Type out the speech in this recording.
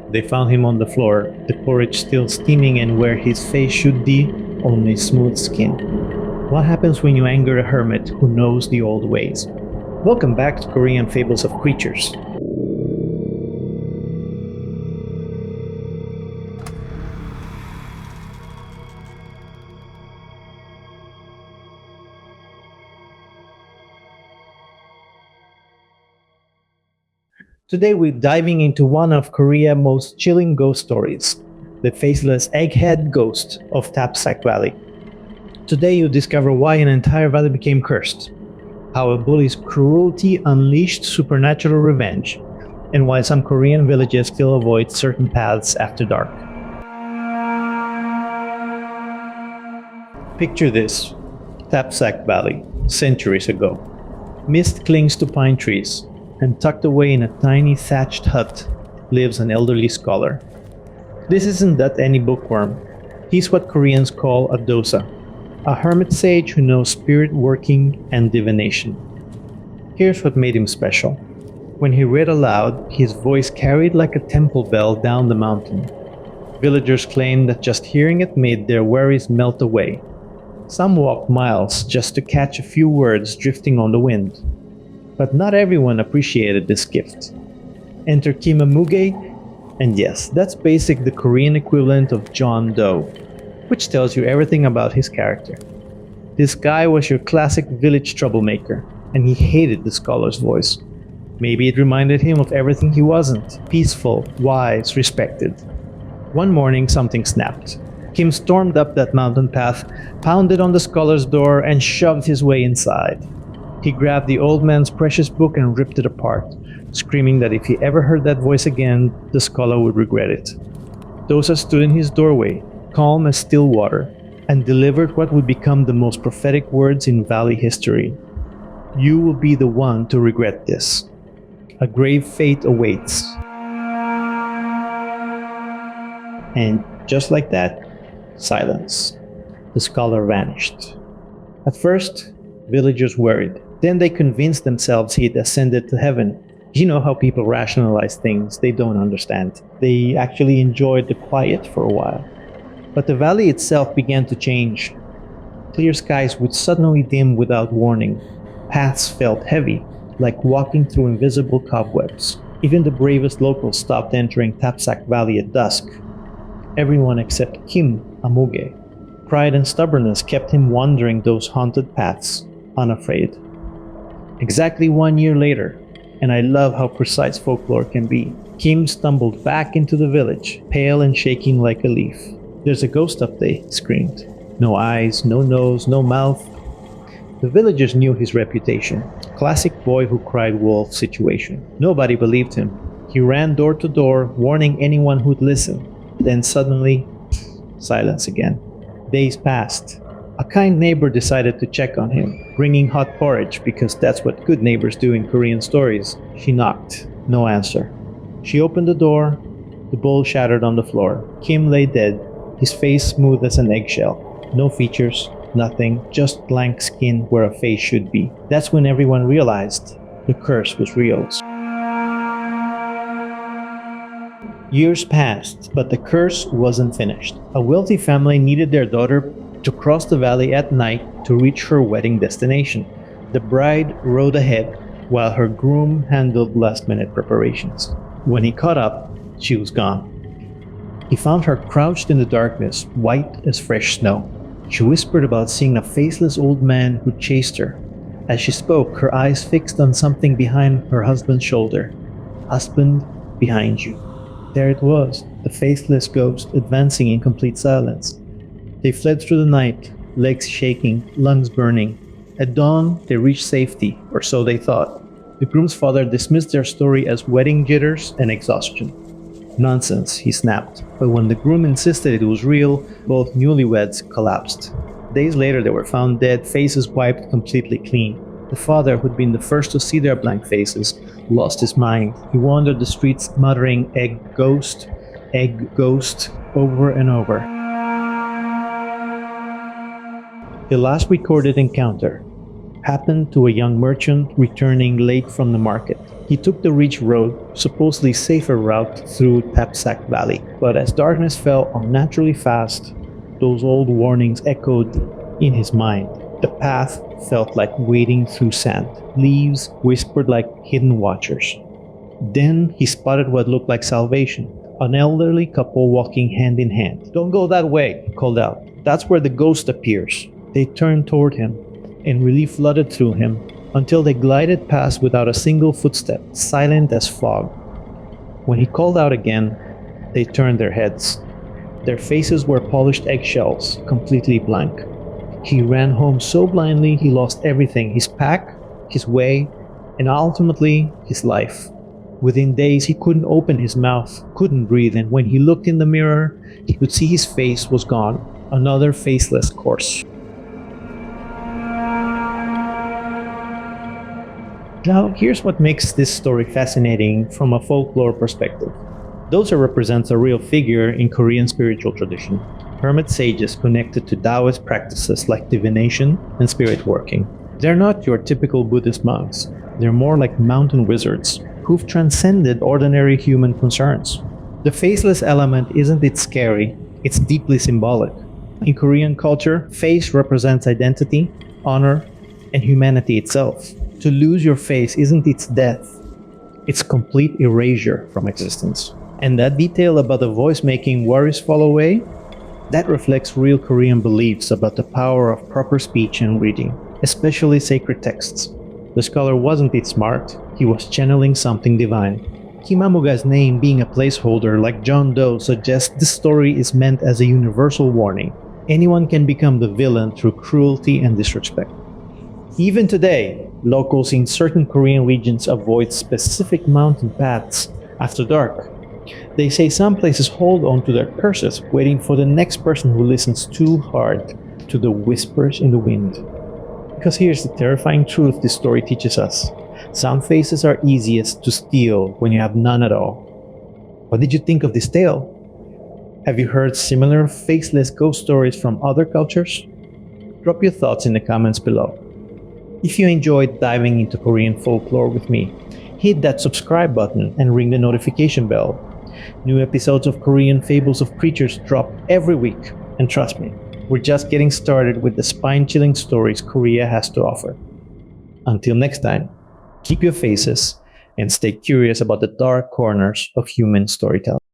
They found him on the floor, the porridge still steaming, and where his face should be, only smooth skin. What happens when you anger a hermit who knows the old ways? Welcome back to Korean Fables of Creatures. Today we're diving into one of Korea's most chilling ghost stories, the faceless egghead ghost of Tapsak Valley. Today you discover why an entire valley became cursed, how a bully's cruelty unleashed supernatural revenge, and why some Korean villages still avoid certain paths after dark. Picture this: Tapsak Valley, centuries ago. Mist clings to pine trees, and tucked away in a tiny thatched hut lives an elderly scholar. This isn't that any bookworm. He's what Koreans call a Dosa, a hermit-sage who knows spirit working and divination. Here's what made him special. When he read aloud, his voice carried like a temple bell down the mountain. Villagers claimed that just hearing it made their worries melt away. Some walked miles just to catch a few words drifting on the wind. But not everyone appreciated this gift. Enter Kimaamuge, and yes, that's basic the Korean equivalent of John Doe, which tells you everything about his character. This guy was your classic village troublemaker, and he hated the scholar's voice. Maybe it reminded him of everything he wasn't: peaceful, wise, respected. One morning something snapped. Kim stormed up that mountain path, pounded on the scholar's door, and shoved his way inside. He grabbed the old man's precious book and ripped it apart, screaming that if he ever heard that voice again, the scholar would regret it. Dosa stood in his doorway, calm as still water, and delivered what would become the most prophetic words in valley history. You will be the one to regret this. A grave fate awaits. And just like that, silence. The scholar vanished. At first, villagers worried. Then they convinced themselves he'd ascended to heaven. You know how people rationalize things they don't understand. They actually enjoyed the quiet for a while. But the valley itself began to change. Clear skies would suddenly dim without warning. Paths felt heavy, like walking through invisible cobwebs. Even the bravest locals stopped entering Tapsak Valley at dusk. Everyone except Kimaamuge. Pride and stubbornness kept him wandering those haunted paths, unafraid. Exactly 1 year later, and I love how precise folklore can be, Kim stumbled back into the village, pale and shaking like a leaf. "There's a ghost up," they screamed. No eyes, no nose, no mouth. The villagers knew his reputation. Classic boy who cried wolf situation. Nobody believed him. He ran door to door, warning anyone who'd listen. Then suddenly, silence again. Days passed. A kind neighbor decided to check on him, bringing hot porridge because that's what good neighbors do in Korean stories. She knocked. No answer. She opened the door. The bowl shattered on the floor. Kim lay dead, his face smooth as an eggshell. No features, nothing, just blank skin where a face should be. That's when everyone realized the curse was real. Years passed, but the curse wasn't finished. A wealthy family needed their daughter to cross the valley at night to reach her wedding destination. The bride rode ahead while her groom handled last-minute preparations. When he caught up, she was gone. He found her crouched in the darkness, white as fresh snow. She whispered about seeing a faceless old man who chased her. As she spoke, her eyes fixed on something behind her husband's shoulder. "Husband, behind you." There it was, the faceless ghost advancing in complete silence. They fled through the night, legs shaking, lungs burning. At dawn, they reached safety, or so they thought. The groom's father dismissed their story as wedding jitters and exhaustion. "Nonsense," he snapped. But when the groom insisted it was real, both newlyweds collapsed. Days later, they were found dead, faces wiped completely clean. The father, who'd been the first to see their blank faces, lost his mind. He wandered the streets muttering egg ghost, over and over. The last recorded encounter happened to a young merchant returning late from the market. He took the Reach Road, supposedly safer route through Tapsak Valley. But as darkness fell unnaturally fast, those old warnings echoed in his mind. The path felt like wading through sand. Leaves whispered like hidden watchers. Then he spotted what looked like salvation. An elderly couple walking hand in hand. "Don't go that way," he called out. "That's where the ghost appears." They turned toward him, and relief flooded through him until they glided past without a single footstep, silent as fog. When he called out again, they turned their heads. Their faces were polished eggshells, completely blank. He ran home so blindly he lost everything: his pack, his way, and ultimately his life. Within days he couldn't open his mouth, couldn't breathe, and when he looked in the mirror, he could see his face was gone. Another faceless corpse. Now, here's what makes this story fascinating from a folklore perspective. Dosa represents a real figure in Korean spiritual tradition. Hermit-sages connected to Taoist practices like divination and spirit working. They're not your typical Buddhist monks. They're more like mountain wizards who've transcended ordinary human concerns. The faceless element isn't it scary, it's deeply symbolic. In Korean culture, face represents identity, honor, and humanity itself. To lose your face isn't its death, it's complete erasure from existence. And that detail about the voice making worries fall away, that reflects real Korean beliefs about the power of proper speech and reading, especially sacred texts. The scholar wasn't it smart, he was channeling something divine. Kimaamuge's name being a placeholder like John Doe suggests this story is meant as a universal warning. Anyone can become the villain through cruelty and disrespect. Even today, locals in certain Korean regions avoid specific mountain paths after dark. They say some places hold on to their curses, waiting for the next person who listens too hard to the whispers in the wind. Because here's the terrifying truth this story teaches us. Some faces are easiest to steal when you have none at all. What did you think of this tale? Have you heard similar faceless ghost stories from other cultures? Drop your thoughts in the comments below. If you enjoyed diving into Korean folklore with me, hit that subscribe button and ring the notification bell. New episodes of Korean Fables of Creatures drop every week, and trust me, we're just getting started with the spine-chilling stories Korea has to offer. Until next time, keep your faces and stay curious about the dark corners of human storytelling.